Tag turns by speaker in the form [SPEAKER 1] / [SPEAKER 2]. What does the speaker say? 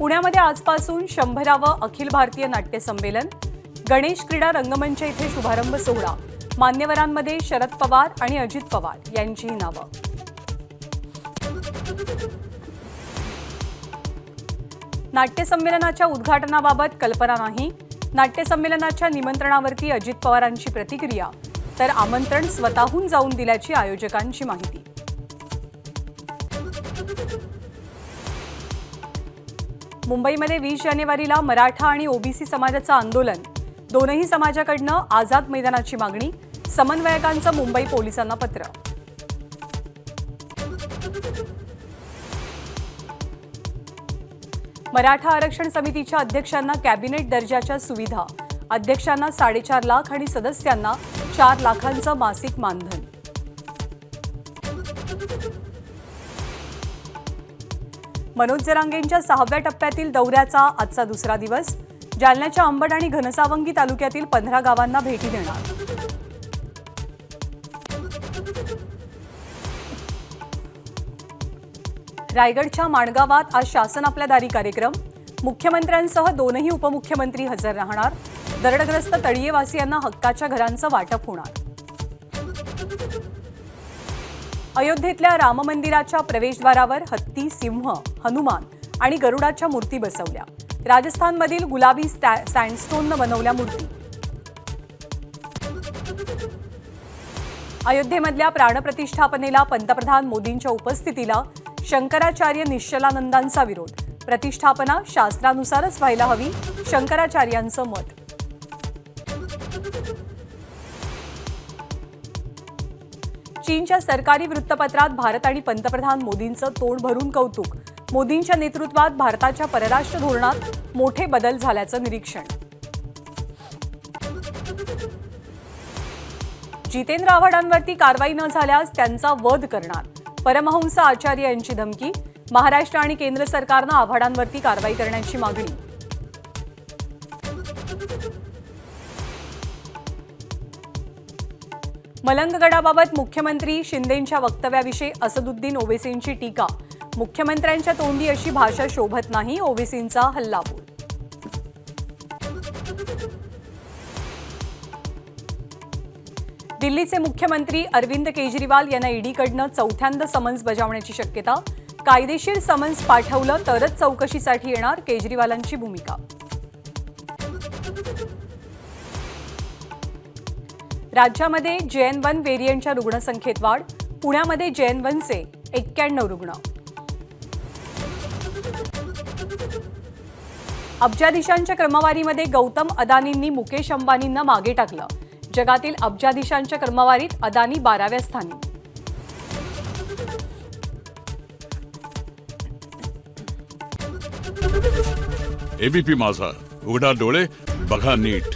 [SPEAKER 1] पुण्यामध्ये आजपासून 100वे अखिल भारतीय नाट्य संमेलन, गणेश क्रीडा रंगमंच येथे शुभारंभ सोहळा। मान्यवरांमध्ये शरद पवार आणि अजित पवार यांचीही नावं। नाट्य संमेलनाच्या उद्घाटनाबाबत कल्पना नाही। नाट्य संमेलनाच्या निमंत्रणावरती अजित पवारांची प्रतिक्रिया, तर आमंत्रण स्वतःहून जाऊन दिल्याची आयोजकांची माहिती। मुंबईमध्ये 20 जानेवारीला मराठा आणि ओबीसी समाजाचं आंदोलन, दोनही समाजाकडनं आझाद मैदानाची मागणी, समन्वयकांचं मुंबई पोलिसांना पत्र। मराठा आरक्षण समितीच्या अध्यक्षांना कॅबिनेट दर्जाच्या सुविधा, अध्यक्षांना 4.5 लाख आणि सदस्यांना 4 लाखांचं मासिक मानधन। मनोज जरांगेंच्या 6व्या टप्प्यातील दौऱ्याचा आजचा दुसरा दिवस। जालन्याच्या अंबड आणि घनसावंगी तालुक्यातील 15 गावांना भेटी देणार। रायगडच्या माणगावात आज शासन आपल्या दारी कार्यक्रम, मुख्यमंत्र्यांसह दोनही उपमुख्यमंत्री हजर राहणार। दरडग्रस्त तळीयेवासियांना हक्काच्या घरांचं वाटप होणार। अयोध्येतल्या राम मंदिराच्या प्रवेशद्वारावर हत्ती, सिंह, हनुमान आणि गरुडाच्या मूर्ती बसवल्या। राजस्थानमधील गुलाबी सँडस्टोननं बनवल्या मूर्ती। अयोध्येमधल्या प्राणप्रतिष्ठापनेला पंतप्रधान मोदींच्या उपस्थितीला शंकराचार्य निश्चलानंदांचा विरोध। प्रतिष्ठापना शास्त्रानुसारच व्हायला हवी, शंकराचार्यांचं मत। चीनच्या सरकारी वृत्तपत्रात भारत आणि पंतप्रधान मोदींचं तोंड भरून कौतुक। मोदींच्या नेतृत्वात भारताच्या परराष्ट्र धोरणात मोठे बदल झाल्याचं निरीक्षण। जितेंद्र आव्हाडांवरती कारवाई न झाल्यास त्यांचा वध करणार, परमहंस आचार्य यांची धमकी। महाराष्ट्र आणि केंद्र सरकारनं आव्हाडांवरती कारवाई करण्याची मागणी। मलंगगडाबाबत मुख्यमंत्री शिंदेंच्या वक्तव्याविषयी असदुद्दीन ओवेसींची टीका। मुख्यमंत्र्यांच्या तोंडी अशी भाषा शोभत नाही, ओवेसींचा हल्लाबोल। दिल्लीचे मुख्यमंत्री अरविंद केजरीवाल यांना ईडीकडनं चौथ्यांदा समन्स बजावण्याची शक्यता। कायदेशीर समन्स पाठवलं तरच चौकशीसाठी येणार, केजरीवालांची भूमिका। राज्यामध्ये JN1 व्हेरियंटच्या रुग्णसंख्येत वाढ, पुण्यामध्ये JN1चे 91 रुग्ण। अब्जाधीशांच्या क्रमवारीमध्ये गौतम अदानींनी मुकेश अंबानींना मागे टाकलं। जगातील अब्जाधीशांच्या क्रमवारीत अदानी 12व्या स्थानी।
[SPEAKER 2] एबीपी माझा, उघडा डोळे बघा नीट।